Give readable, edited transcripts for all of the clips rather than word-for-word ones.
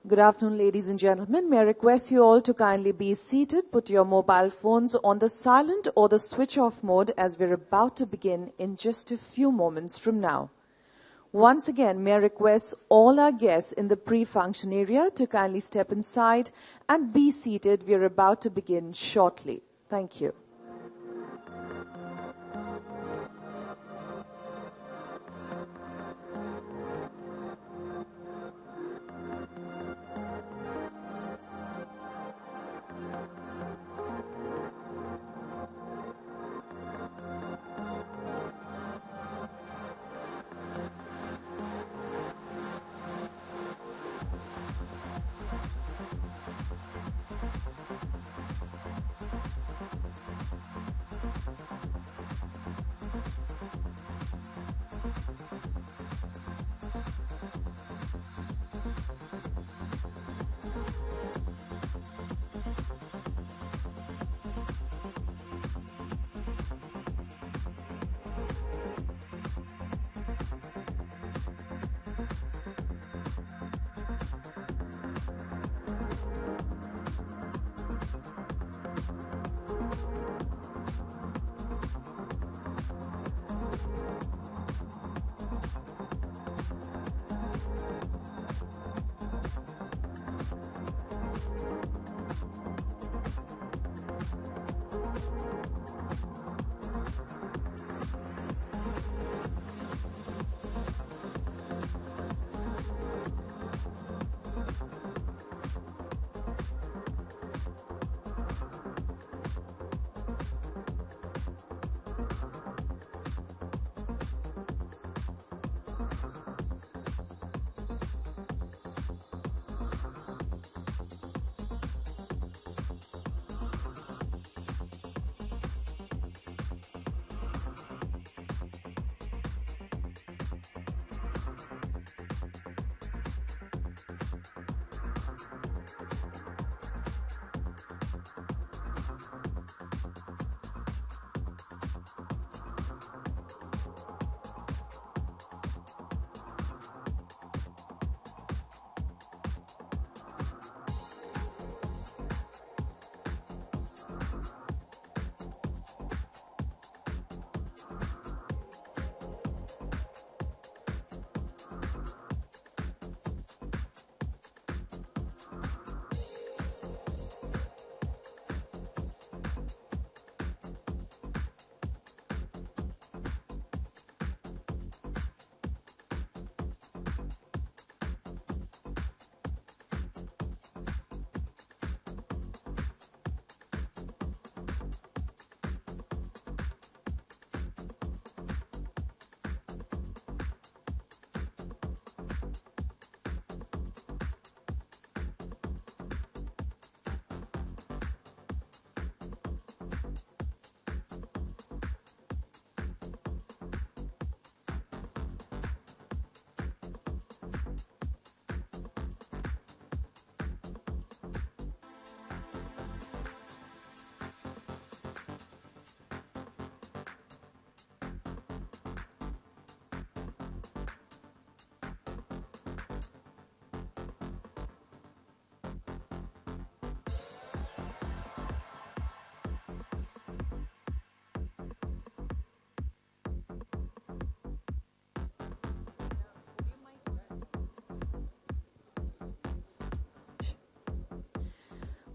Good afternoon, ladies and gentlemen. May I request you all to kindly be seated, put your mobile phones on the silent or the switch off mode as we're about to begin in just a few moments from now. Once again, may I request all our guests in the pre-function area to kindly step inside and be seated. We're about to begin shortly. Thank you.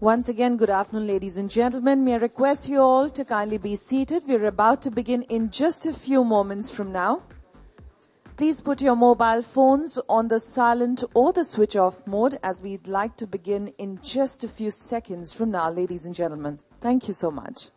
Once again, good afternoon, ladies and gentlemen. May I request you all to kindly be seated. We're about to begin in just a few moments from now. Please put your mobile phones on the silent or the switch off mode as we'd like to begin in just a few seconds from now, ladies and gentlemen. Thank you so much.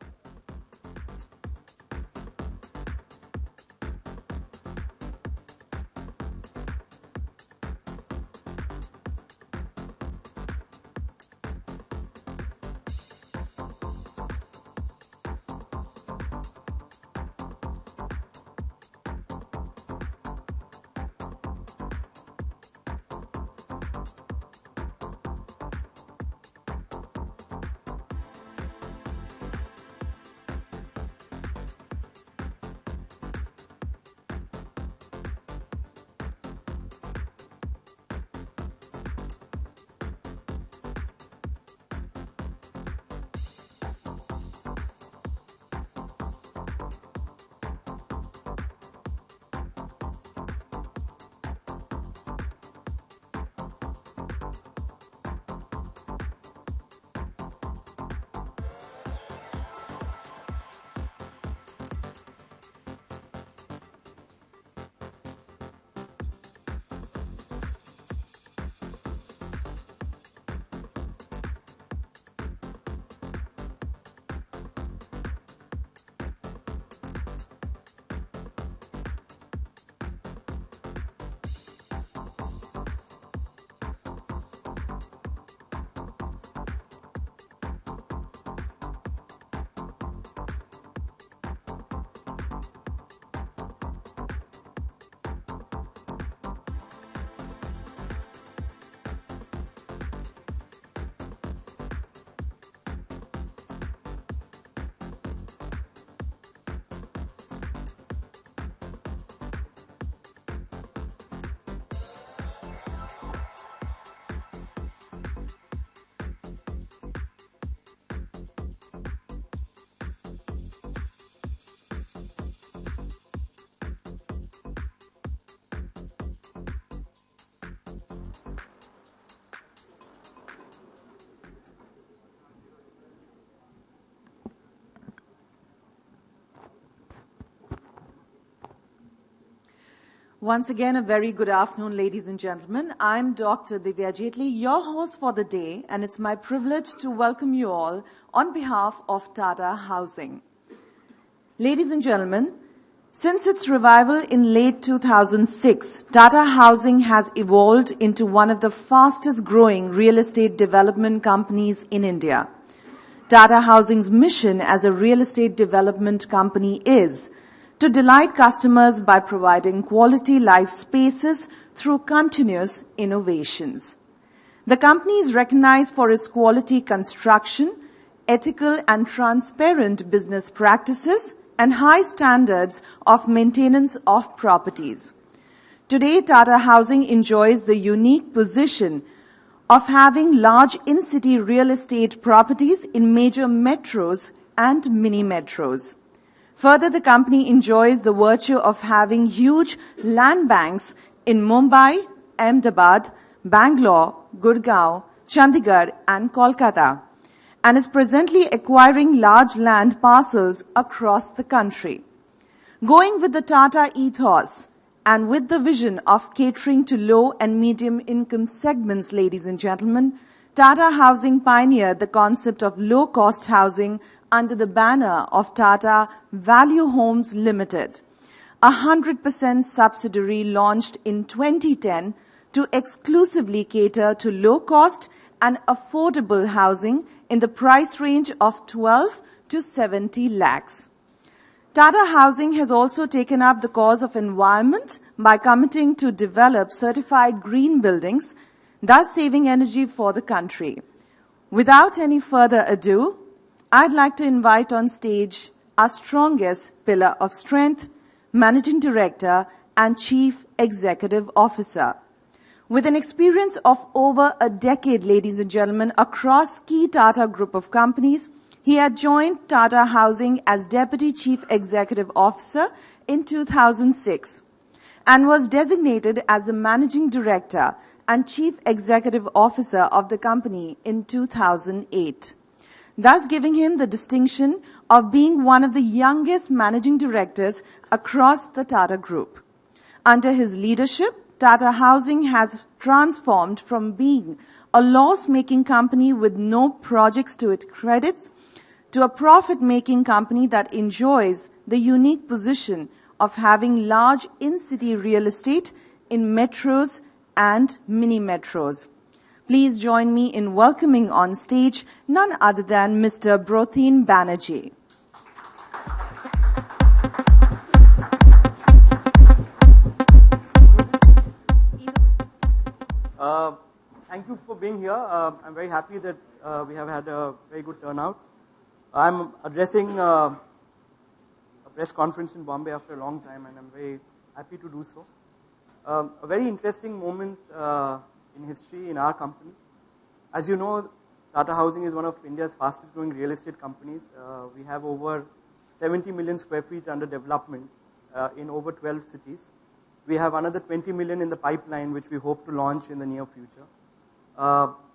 Once again, a very good afternoon, ladies and gentlemen. I'm Dr. Divya Jetli, your host for the day, and it's my privilege to welcome you all on behalf of Tata Housing. Ladies and gentlemen, since its revival in late 2006, Tata Housing has evolved into one of the fastest growing real estate development companies in India. Tata Housing's mission as a real estate development company is to delight customers by providing quality life spaces through continuous innovations. The company is recognized for its quality construction, ethical and transparent business practices, and high standards of maintenance of properties. Today, Tata Housing enjoys the unique position of having large in-city real estate properties in major metros and mini-metros. Further, the company enjoys the virtue of having huge land banks in Mumbai, Ahmedabad, Bangalore, Gurgaon, Chandigarh and Kolkata, and is presently acquiring large land parcels across the country. Going with the Tata ethos and with the vision of catering to low and medium income segments, ladies and gentlemen, Tata Housing pioneered the concept of low-cost housing under the banner of Tata Value Homes Limited, a 100% subsidiary launched in 2010 to exclusively cater to low-cost and affordable housing in the price range of 12 to 70 lakhs. Tata Housing has also taken up the cause of environment by committing to develop certified green buildings, thus saving energy for the country. Without any further ado, I'd like to invite on stage our strongest pillar of strength, Managing Director and Chief Executive Officer. With an experience of over a decade, ladies and gentlemen, across key Tata Group of companies, he had joined Tata Housing as Deputy Chief Executive Officer in 2006 and was designated as the Managing Director and Chief Executive Officer of the company in 2008, thus giving him the distinction of being one of the youngest managing directors across the Tata Group. Under his leadership, Tata Housing has transformed from being a loss-making company with no projects to its credits to a profit-making company that enjoys the unique position of having large in-city real estate in metros and mini-metros. Please join me in welcoming on stage none other than Mr. Brotin Banerjee. Thank you for being here. I'm very happy that we have had a very good turnout. I'm addressing a press conference in Bombay after a long time, and I'm very happy to do so. A very interesting moment in history in our company. As you know, Tata Housing is one of India's fastest growing real estate companies. We have over 70 million square feet under development in over 12 cities. We have another 20 million in the pipeline, which we hope to launch in the near future.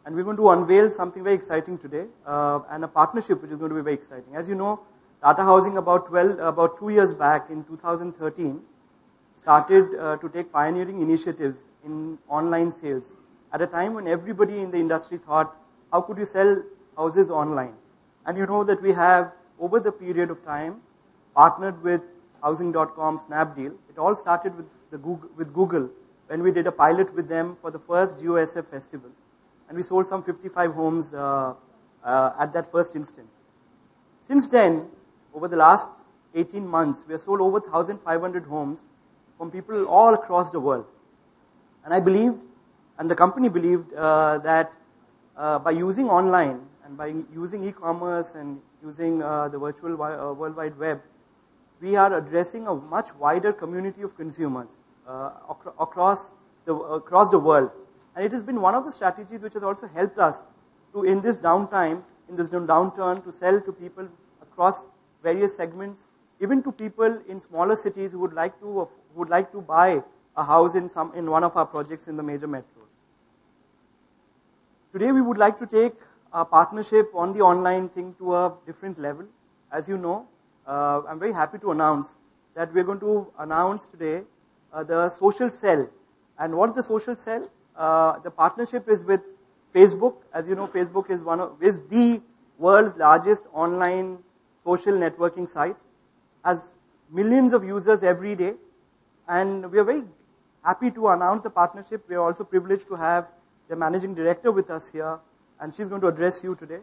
And we're going to unveil something very exciting today, and a partnership which is going to be very exciting. As you know, Tata Housing about 2 years back in 2013 started to take pioneering initiatives in online sales at a time when everybody in the industry thought, how could you sell houses online? And you know that we have, over the period of time, partnered with Housing.com, Snapdeal. It all started with Google when we did a pilot with them for the first GeoSF festival. And we sold some 55 homes at that first instance. Since then, over the last 18 months, we have sold over 1,500 homes from people all across the world. And I believe, and the company believed, that by using online and by using e-commerce and using the virtual World Wide Web, we are addressing a much wider community of consumers across the world. And it has been one of the strategies which has also helped us to, in this downturn, to sell to people across various segments, even to people in smaller cities who would like to buy a house in one of our projects in the major metros. Today we would like to take our partnership on the online thing to a different level. As you know, I'm very happy to announce that we're going to announce today the social cell. And what is the social cell? The partnership is with Facebook. As you know, Facebook is the world's largest online social networking site, has millions of users every day, and we are very happy to announce the partnership. We are also privileged to have the managing director with us here, and she's going to address you today.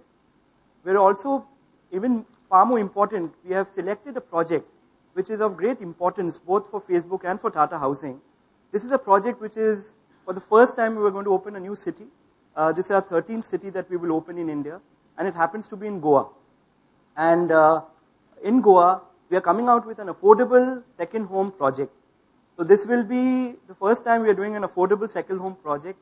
We're also, even far more important, we have selected a project which is of great importance both for Facebook and for Tata Housing. This is a project which is, for the first time, we were going to open a new city. This is our 13th city that we will open in India, and it happens to be in Goa. And in Goa, we are coming out with an affordable second home project. So this will be the first time we are doing an affordable second home project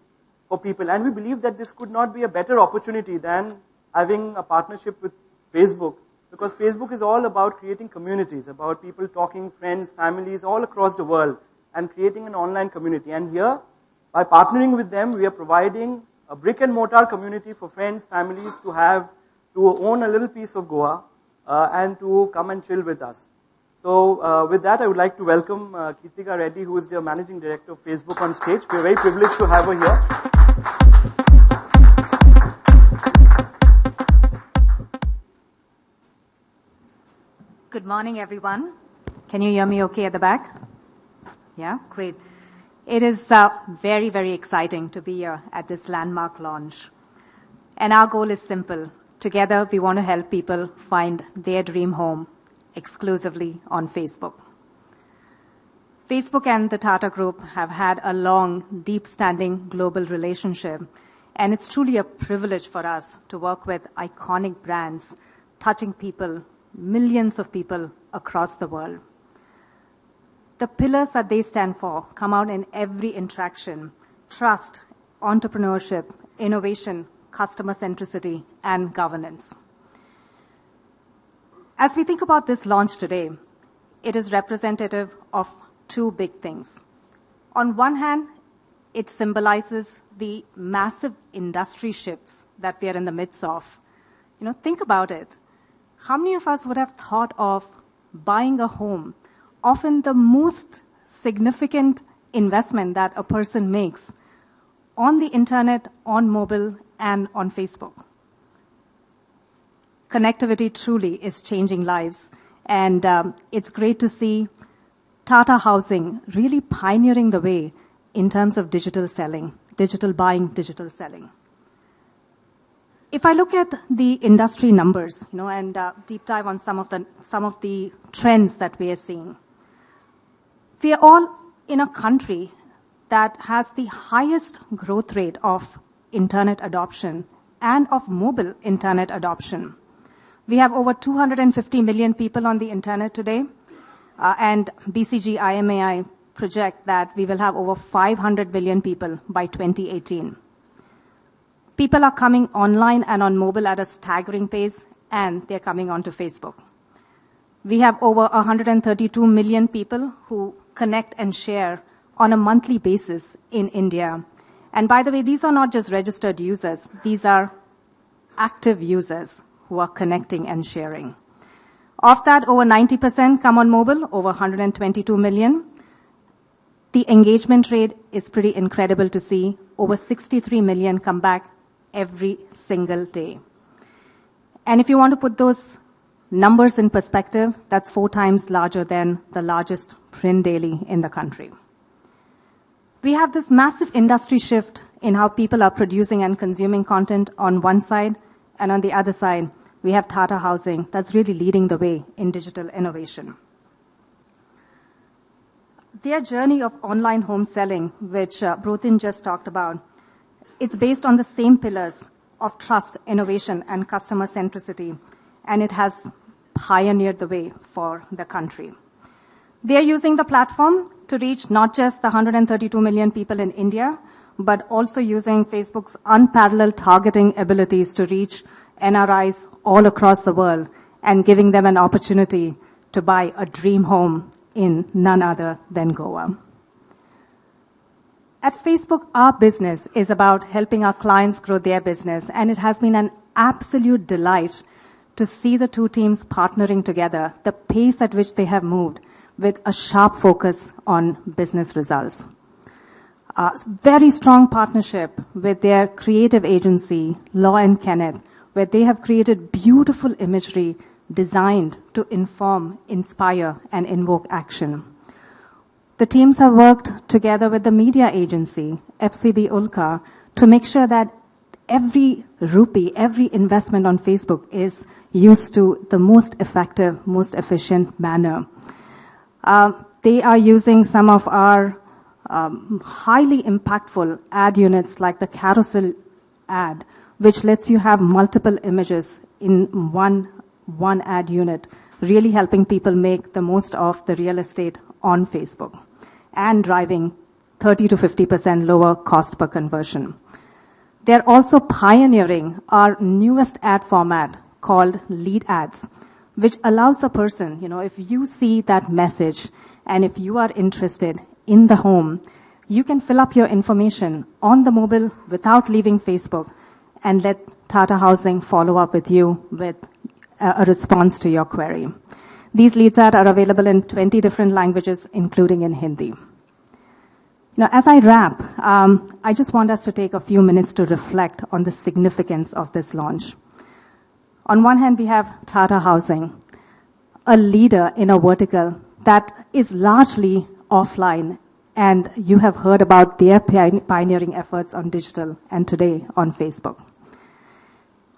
for people. And we believe that this could not be a better opportunity than having a partnership with Facebook, because Facebook is all about creating communities, about people talking, friends, families all across the world, and creating an online community. And here, by partnering with them, we are providing a brick and mortar community for friends, families to own a little piece of Goa and to come and chill with us. So with that, I would like to welcome Kirtika Reddy, who is the Managing Director of Facebook, on stage. We are very privileged to have her here. Good morning, everyone. Can you hear me okay at the back? Yeah, great. It is very, very exciting to be here at this landmark launch. And our goal is simple. Together, we want to help people find their dream home exclusively on Facebook. Facebook and the Tata Group have had a long, deep-standing global relationship, and it's truly a privilege for us to work with iconic brands, touching people, millions of people across the world. The pillars that they stand for come out in every interaction: trust, entrepreneurship, innovation, customer centricity, and governance. As we think about this launch today, it is representative of two big things. On one hand, it symbolizes the massive industry shifts that we are in the midst of. Think about it. How many of us would have thought of buying a home, often the most significant investment that a person makes, on the internet, on mobile, and on Facebook? Connectivity truly is changing lives, and it's great to see Tata Housing really pioneering the way in terms of digital selling, digital buying, digital selling. If I look at the industry numbers, and deep dive on some of the trends that we are seeing, we are all in a country that has the highest growth rate of internet adoption and of mobile internet adoption. We have over 250 million people on the internet today, and BCG IMAI project that we will have over 500 million people by 2018. People are coming online and on mobile at a staggering pace, and they're coming onto Facebook. We have over 132 million people who connect and share on a monthly basis in India. And by the way, these are not just registered users. These are active users who are connecting and sharing. Of that, over 90% come on mobile, over 122 million. The engagement rate is pretty incredible to see. Over 63 million come back every single day. And if you want to put those numbers in perspective, that's 4 times larger than the largest print daily in the country. We have this massive industry shift in how people are producing and consuming content on one side, and on the other side, we have Tata Housing that's really leading the way in digital innovation. Their journey of online home selling, which Brotin just talked about, it's based on the same pillars of trust, innovation, and customer centricity, and it has pioneered the way for the country. They are using the platform to reach not just the 132 million people in India, but also using Facebook's unparalleled targeting abilities to reach NRIs all across the world and giving them an opportunity to buy a dream home in none other than Goa. At Facebook, our business is about helping our clients grow their business, and it has been an absolute delight to see the two teams partnering together, the pace at which they have moved, with a sharp focus on business results. Very strong partnership with their creative agency, Law and Kenneth, where they have created beautiful imagery designed to inform, inspire, and invoke action. The teams have worked together with the media agency, FCB Ulka, to make sure that every rupee, every investment on Facebook is used to the most effective, most efficient manner. They are using some of our highly impactful ad units like the carousel ad, which lets you have multiple images in one ad unit, really helping people make the most of the real estate on Facebook and driving 30 to 50% lower cost per conversion. They're also pioneering our newest ad format called lead ads, which allows a person, if you see that message and if you are interested in the home, you can fill up your information on the mobile without leaving Facebook and let Tata Housing follow up with you with a response to your query. These leads ads are available in 20 different languages, including in Hindi. Now, as I wrap, I just want us to take a few minutes to reflect on the significance of this launch. On one hand, we have Tata Housing, a leader in a vertical that is largely offline, and you have heard about their pioneering efforts on digital and today on Facebook.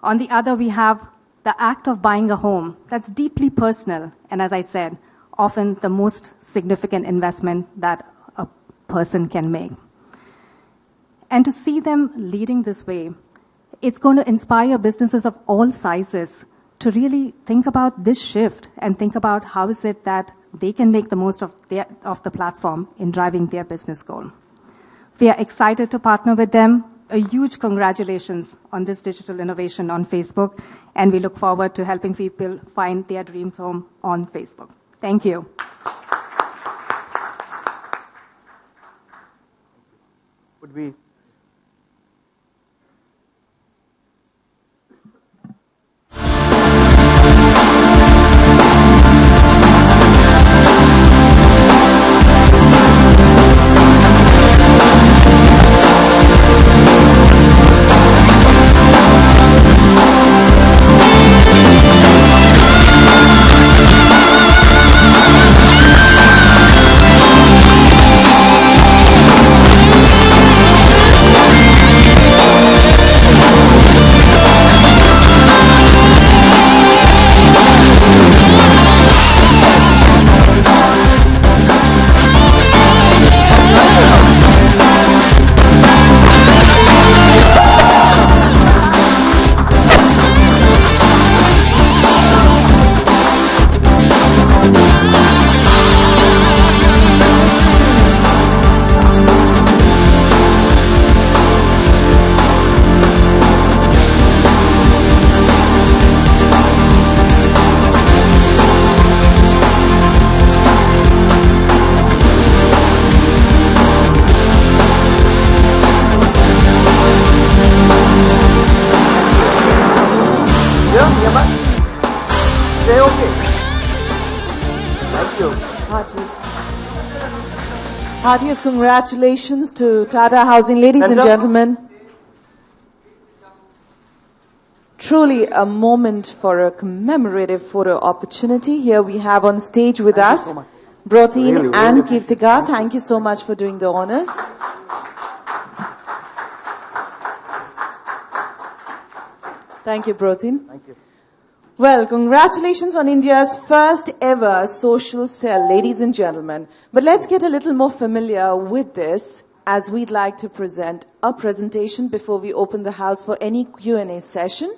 On the other, we have the act of buying a home that's deeply personal, and as I said, often the most significant investment that a person can make. And to see them leading this way, it's going to inspire businesses of all sizes to really think about this shift and think about how is it that they can make the most of the platform in driving their business goal. We are excited to partner with them. A huge congratulations on this digital innovation on Facebook, and we look forward to helping people find their dreams home on Facebook. Thank you. Would we? Heartiest congratulations to Tata Housing. Ladies and gentlemen, truly a moment for a commemorative photo opportunity. Here we have on stage with us Brotin and Kirtika. Thank you so much for doing the honors. Thank you, Brotin. Thank you. Well, congratulations on India's first ever social cell, ladies and gentlemen. But let's get a little more familiar with this as we'd like to present a presentation before we open the house for any Q&A session.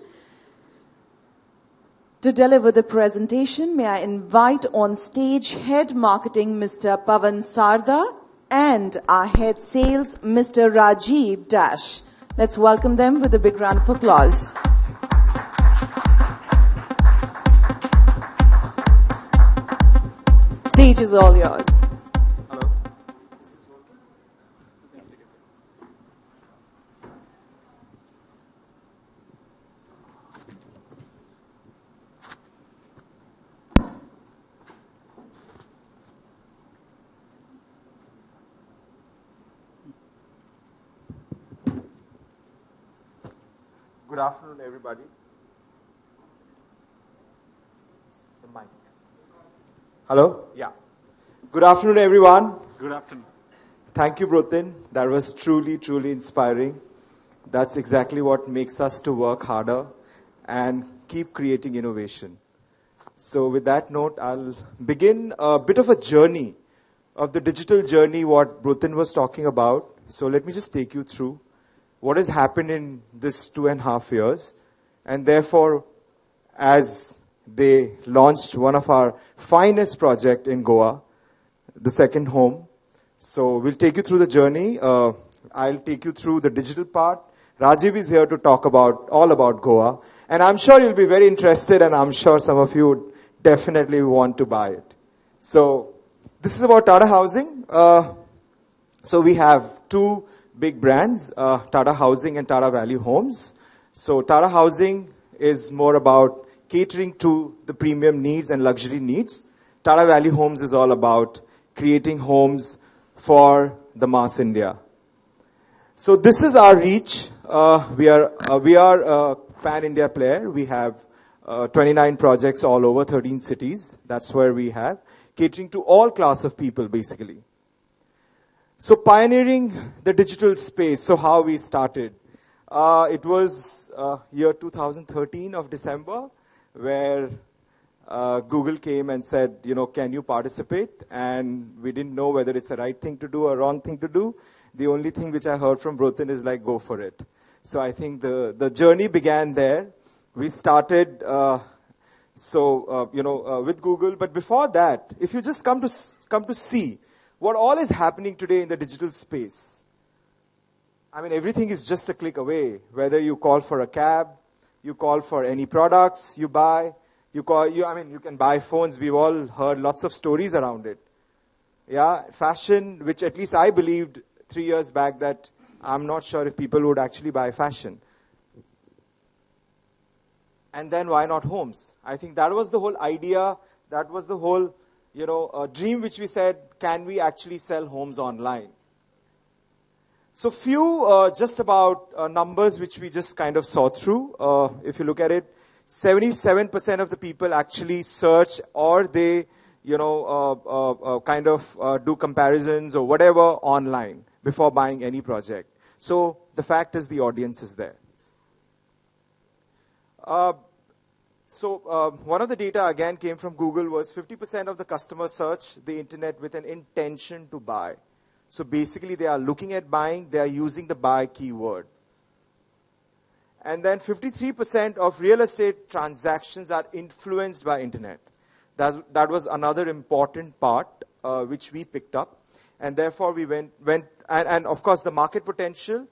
To deliver the presentation, may I invite on stage Head Marketing, Mr. Pavan Sarda, and our Head Sales, Mr. Rajiv Dash. Let's welcome them with a big round of applause. Stage is all yours. Hello. Is this working? Yes. Good afternoon, everybody. The mic. Hello? Yeah. Good afternoon, everyone. Good afternoon. Thank you, Brotin. That was truly, truly inspiring. That's exactly what makes us to work harder and keep creating innovation. So with that note, I'll begin a bit of a journey of the digital journey what Brotin was talking about. So let me just take you through what has happened in this 2.5 years. And therefore, as they launched one of our finest project in Goa, the second home. So we'll take you through the journey. I'll take you through the digital part. Rajiv is here to talk about all about Goa. And I'm sure you'll be very interested, and I'm sure some of you would definitely want to buy it. So this is about Tata Housing. So we have two big brands, Tata Housing and Tata Value Homes. So Tata Housing is more about catering to the premium needs and luxury needs. Tata Value Homes is all about creating homes for the mass India. So this is our reach. We are a pan-India player. We have 29 projects all over 13 cities. That's where we have, catering to all class of people, basically. So pioneering the digital space. So how we started. It was year 2013 of December, where Google came and said, can you participate? And we didn't know whether it's the right thing to do or wrong thing to do. The only thing which I heard from Brotin is like, go for it. So I think the journey began there. We started, with Google. But before that, if you just come to see what all is happening today in the digital space, I mean, everything is just a click away. Whether you call for a cab, you call for any products you buy, you can buy phones. We've all heard lots of stories around it. Yeah, fashion, which at least I believed 3 years back that I'm not sure if people would actually buy fashion. And then why not homes? I think that was the whole idea. That was the whole, dream which we said, can we actually sell homes online? So few just about numbers which we just kind of saw through. If you look at it, 77% of the people actually search, or they, do comparisons or whatever online before buying any project. So the fact is the audience is there. One of the data again came from Google was 50% of the customers search the internet with an intention to buy. So basically they are looking at buying, they are using the buy keyword. And then 53% of real estate transactions are influenced by internet. That was another important part which we picked up. And therefore we went and of course the market potential,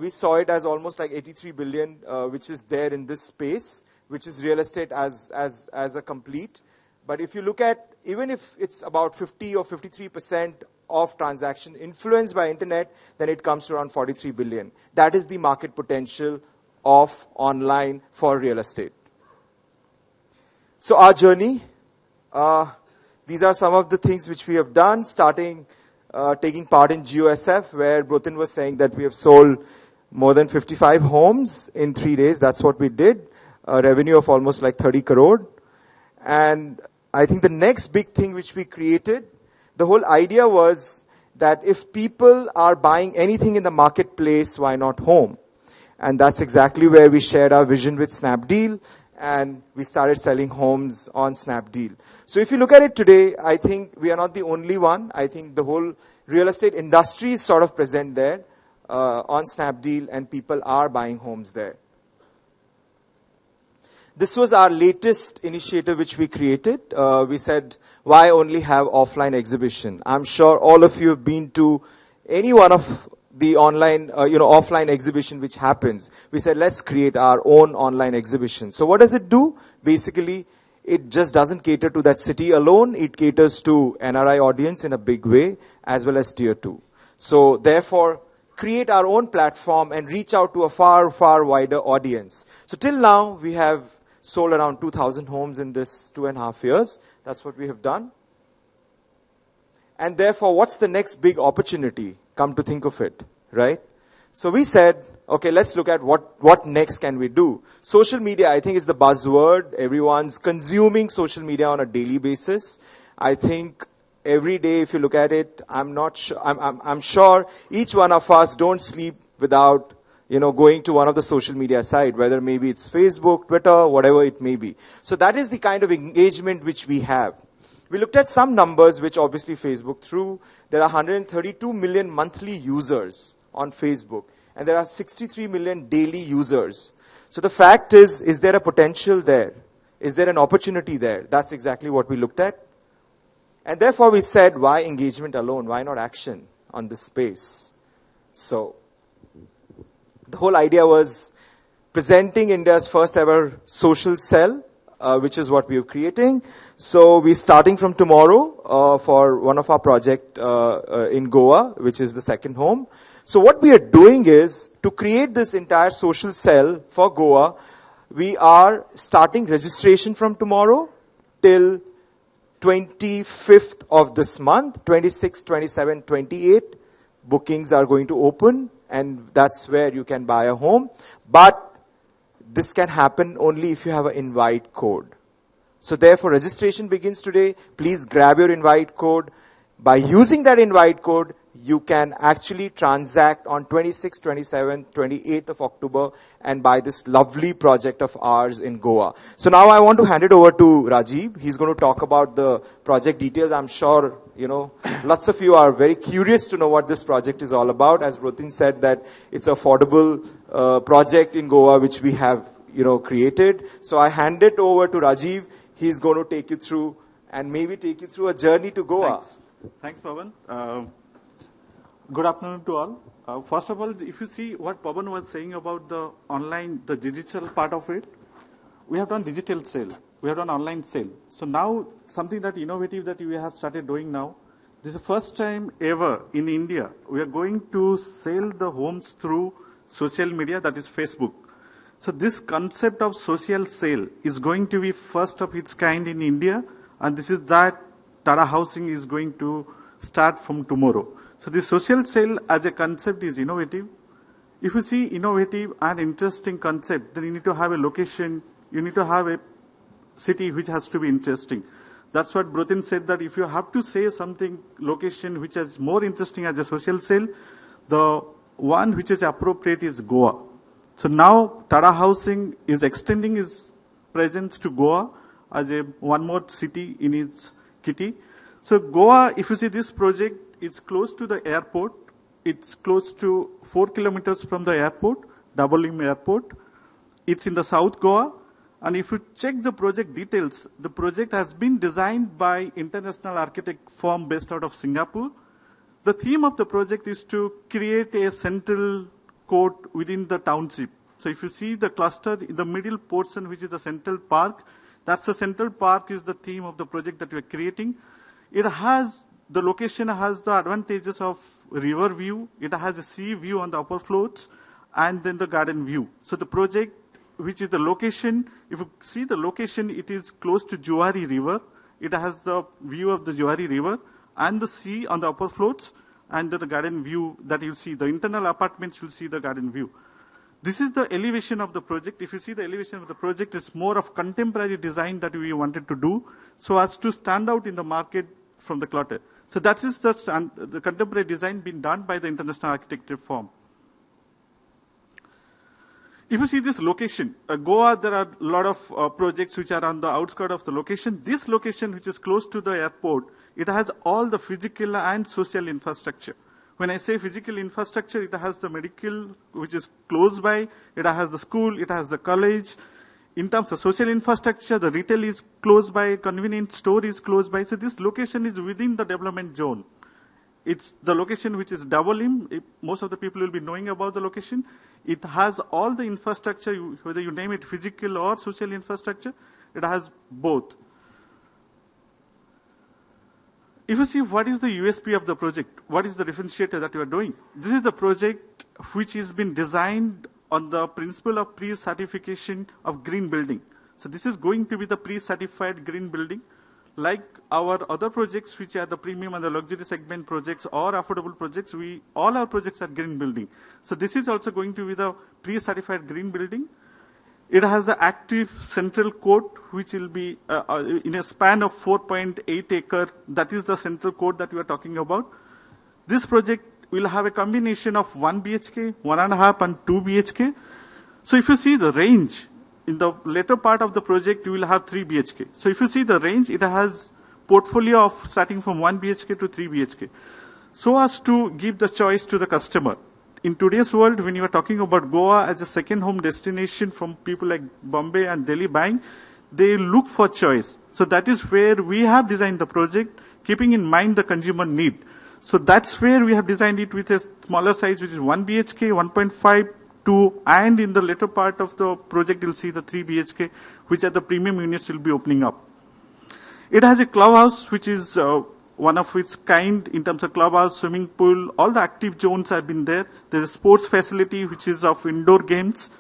we saw it as almost like 83 billion, which is there in this space, which is real estate as a complete. But if you look at, even if it's about 50 or 53% of transaction influenced by internet, then it comes to around 43 billion. That is the market potential of online for real estate. So our journey, these are some of the things which we have done, starting taking part in GOSF, where Brotin was saying that we have sold more than 55 homes in 3 days. That's what we did. A revenue of almost like 30 crore. And I think the next big thing which we created, the whole idea was that if people are buying anything in the marketplace, why not home? And that's exactly where we shared our vision with Snapdeal, and we started selling homes on Snapdeal. So if you look at it today, I think we are not the only one. I think the whole real estate industry is sort of present there on Snapdeal, and people are buying homes there. This was our latest initiative which we created. We said, why only have offline exhibition? I'm sure all of you have been to any one of the online, offline exhibition which happens. We said, let's create our own online exhibition. So what does it do? Basically, it just doesn't cater to that city alone. It caters to NRI audience in a big way, as well as tier 2. So therefore, create our own platform and reach out to a far, far wider audience. So till now, we have sold around 2,000 homes in this 2.5 years. That's what we have done. And therefore, what's the next big opportunity? Come to think of it, right? So we said, okay, let's look at what next can we do. Social media, I think, is the buzzword. Everyone's consuming social media on a daily basis. I think every day, if you look at it, I'm sure each one of us don't sleep without, going to one of the social media site, whether maybe it's Facebook, Twitter, whatever it may be. So that is the kind of engagement which we have. We looked at some numbers which obviously Facebook threw. There are 132 million monthly users on Facebook, and there are 63 million daily users. So the fact is there a potential there? Is there an opportunity there? That's exactly what we looked at. And therefore we said, why engagement alone? Why not action on this space? So the whole idea was presenting India's first ever social cell, which is what we are creating. So we're starting from tomorrow for one of our project in Goa, which is the second home. So what we are doing is, to create this entire social cell for Goa, we are starting registration from tomorrow till 25th of this month, 26, 27, 28. Bookings are going to open, and that's where you can buy a home. But this can happen only if you have an invite code. So therefore, registration begins today. Please grab your invite code. By using that invite code, you can actually transact on 26th, 27th, 28th of October and buy this lovely project of ours in Goa. So now I want to hand it over to Rajiv. He's going to talk about the project details. I'm sure, lots of you are very curious to know what this project is all about. As Brotin said, that it's an affordable project in Goa which we have, created. So I hand it over to Rajiv. He's going to take you through and maybe take you through a journey to Goa. Thanks, Pawan. Good afternoon to all. First of all, if you see what Pawan was saying about the online, the digital part of it, we have done digital sale. We have done online sale. So now, something that innovative that we have started doing now, this is the first time ever in India, we are going to sell the homes through social media, that is Facebook. So this concept of social sale is going to be first of its kind in India, and this is that Tata Housing is going to start from tomorrow. So the social sale as a concept is innovative. If you see innovative and interesting concept, then you need to have a location, you need to have a city which has to be interesting. That's what Brotin said, that if you have to say something, location which is more interesting as a social sale, the one which is appropriate is Goa. So now Tata Housing is extending its presence to Goa as a one more city in its kitty. So Goa, if you see this project, it's close to the airport. It's close to 4 kilometers from the airport, Dabolim Airport. It's in the South Goa. And if you check the project details, the project has been designed by international architect firm based out of Singapore. The theme of the project is to create a central court within the township. So if you see the cluster in the middle portion, which is the central park, that's the central park is the theme of the project that we are creating. The location has the advantages of river view, it has a sea view on the upper floors, and then the garden view. So the project, which is the location, if you see the location, it is close to Juari River. It has the view of the Juari River and the sea on the upper floors, and the garden view that you see. The internal apartments will see the garden view. This is the elevation of the project. If you see the elevation of the project, it's more of contemporary design that we wanted to do so as to stand out in the market from the clutter. So that is the contemporary design being done by the international architecture firm. If you see this location, Goa, there are a lot of projects which are on the outskirts of the location. This location, which is close to the airport, it has all the physical and social infrastructure. When I say physical infrastructure, it has the medical, which is close by, it has the school, it has the college. In terms of social infrastructure, the retail is close by, convenience store is close by. So this location is within the development zone. It's the location which is Dabolim. Most of the people will be knowing about the location. It has all the infrastructure, whether you name it physical or social infrastructure, it has both. If you see what is the USP of the project, what is the differentiator that you are doing? This is the project which has been designed on the principle of pre-certification of green building. So this is going to be the pre-certified green building. like our other projects, which are the premium and the luxury segment projects or affordable projects, all our projects are green building. So this is also going to be the pre-certified green building. It has an active central court, which will be in a span of 4.8 acre. That is the central court that we are talking about. This project will have a combination of 1 BHK, 1.5 and 2 BHK. So if you see the range, in the later part of the project, you will have 3 BHK. So if you see the range, it has portfolio of starting from 1 BHK to 3 BHK. So as to give the choice to the customer. In today's world, when you are talking about Goa as a second home destination from people like Bombay and Delhi buying, they look for choice. So that is where we have designed the project, keeping in mind the consumer need. So that's where we have designed it with a smaller size, which is 1 BHK, 1.5, 2, and in the later part of the project, you'll see the 3 BHK, which are the premium units will be opening up. It has a clubhouse, which is one of its kind in terms of clubhouse, swimming pool, all the active zones have been there. There's a sports facility, which is of indoor games.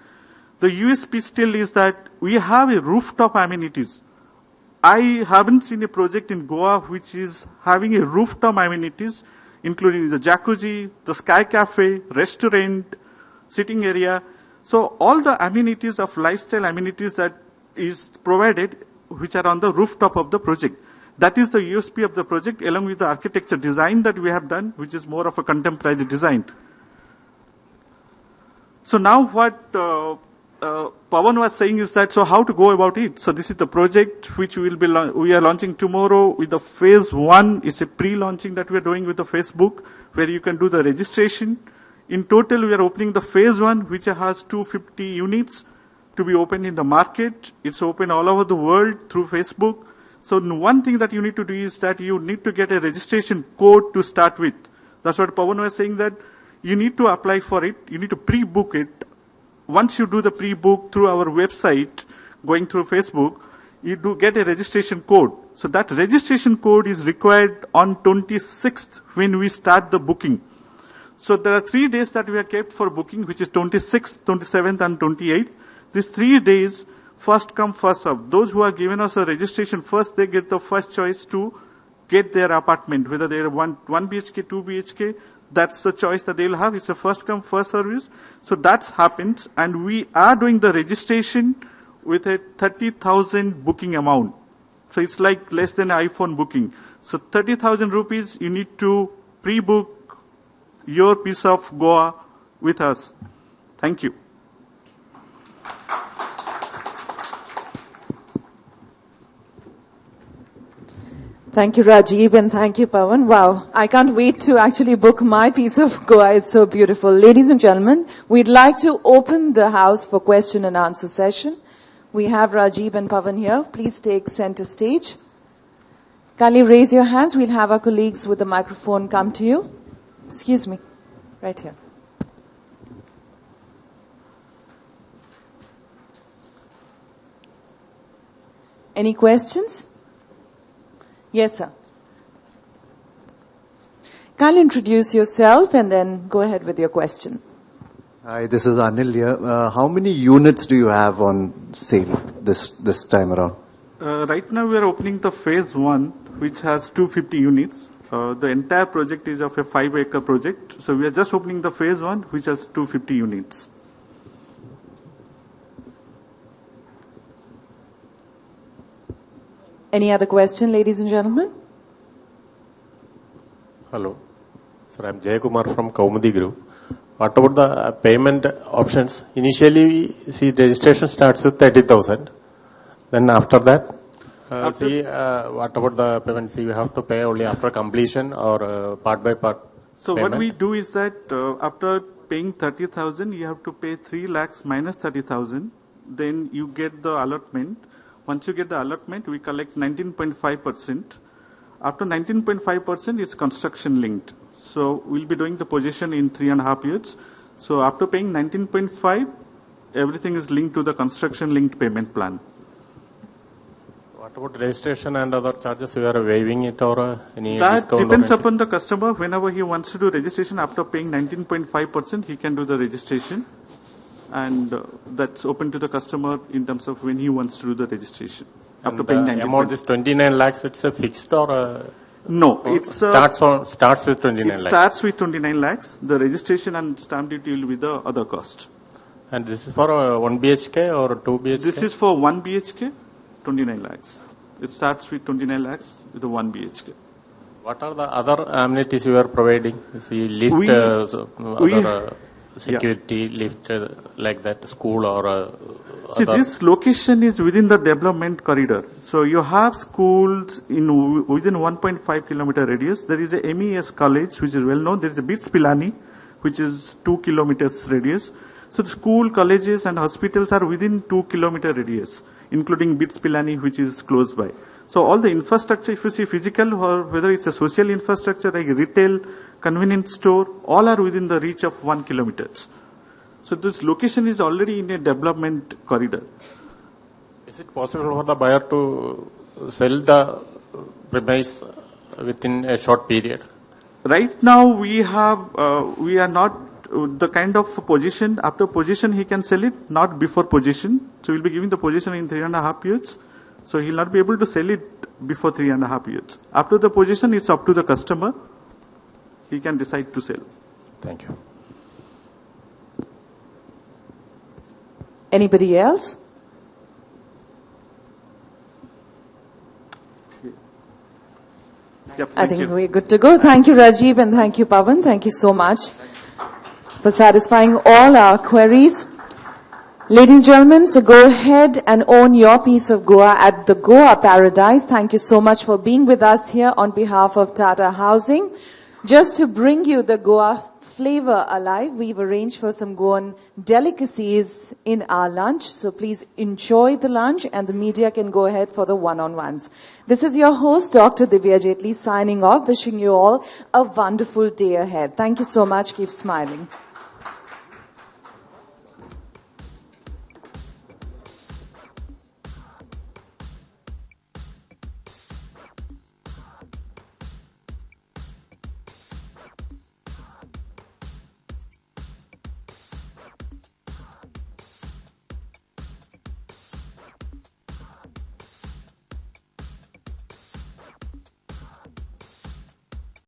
The USP still is that we have a rooftop amenities. I haven't seen a project in Goa which is having a rooftop amenities, including the jacuzzi, the sky cafe, restaurant, sitting area. So all the amenities of lifestyle amenities that is provided, which are on the rooftop of the project. That is the USP of the project, along with the architecture design that we have done, which is more of a contemporary design. So now what Pawan was saying is that, so how to go about it? So this is the project which we are launching tomorrow with the phase 1. It's a pre-launching that we are doing with the Facebook, where you can do the registration. In total, we are opening the phase 1, which has 250 units to be opened in the market. It's open all over the world through Facebook. So one thing that you need to do is that you need to get a registration code to start with. That's what Pawan was saying, that you need to apply for it. You need to pre-book it. Once you do the pre-book through our website, going through Facebook, you do get a registration code. So that registration code is required on 26th when we start the booking. So there are 3 days that we are kept for booking, which is 26th, 27th, and 28th. These 3 days, first come, first serve. Those who are given us a registration first, they get the first choice to get their apartment, whether they are 1 BHK, 2 BHK. That's the choice that they will have. It's a first come, first service. So that happens, and we are doing the registration with a 30,000 booking amount. So it's like less than iPhone booking. So 30,000 rupees, you need to pre-book your piece of Goa with us. Thank you. Thank you, Rajiv, and thank you, Pawan. Wow, I can't wait to actually book my piece of Goa. It's so beautiful. Ladies and gentlemen, we'd like to open the house for question and answer session. We have Rajiv and Pawan here. Please take center stage. Kindly raise your hands. We'll have our colleagues with the microphone come to you. Excuse me, right here. Any questions? Yes, sir. Kindly introduce yourself and then go ahead with your question. Hi, this is Anil here. How many units do you have on sale this time around? Right now we are opening the phase 1, which has 250 units. The entire project is of a 5-acre project. So we are just opening the phase 1, which has 250 units. Any other question, ladies and gentlemen? Hello. Sir, I'm Jay Kumar from Kaumudi Group. What about the payment options? Initially, see, registration starts with 30,000. Then after that, what about the payment? See, we have to pay only after completion or part by part So payment? what we do is that after paying 30,000, you have to pay 3 lakhs minus 30,000. Then you get the allotment. Once you get the allotment, we collect 19.5%. After 19.5%, it's construction linked. So we'll be doing the possession in 3.5 years. So after paying 19.5, everything is linked to the construction linked payment plan. What about registration and other charges? We are waiving it or any That discount? depends upon the customer. Whenever he wants to do registration, after paying 19.5%, he can do the registration. And that's open to the customer in terms of when he wants to do the registration. after paying 90. Amount this 29 lakhs, it's a fixed or No, it's starts with 29 it lakhs. starts with 29 lakhs. The registration and stamp duty will be the other cost. And this is for 1 BHK or 2 BHK? This is for 1 BHK, 29 lakhs. It starts with 29 lakhs with the 1 BHK. What are the other amenities you are providing? You see, lift, security, lift, like that, school or See, this location is within the development corridor. So you have schools within 1.5 kilometer radius. There is a MES college, which is well known. There is a BITS Pilani, which is 2 kilometers radius. So the school, colleges and hospitals are within 2 kilometer radius, including BITS Pilani, which is close by. So all the infrastructure, if you see physical or whether it's a social infrastructure like retail, convenience store, all are within the reach of 1 kilometer. So this location is already in a development corridor. Is it possible for the buyer to sell the premise within a short period? Right now we are not the kind of position, after position he can sell it, not before position. So we'll be giving the position in 3.5 years. So he'll not be able to sell it before 3.5 years. After the position, it's up to the customer. He can decide to sell. Thank you. Anybody else? Yep, I think we're good to go. Thank you, Rajiv, and thank you, Pawan. Thank you so much for satisfying all our queries. Ladies and gentlemen, so go ahead and own your piece of Goa at the Goa Paradise. Thank you so much for being with us here on behalf of Tata Housing. Just to bring you the Goa flavor alive, we've arranged for some Goan delicacies in our lunch. So please enjoy the lunch and the media can go ahead for the one-on-ones. This is your host, Dr. Divya Jetli, signing off, wishing you all a wonderful day ahead. Thank you so much. Keep smiling.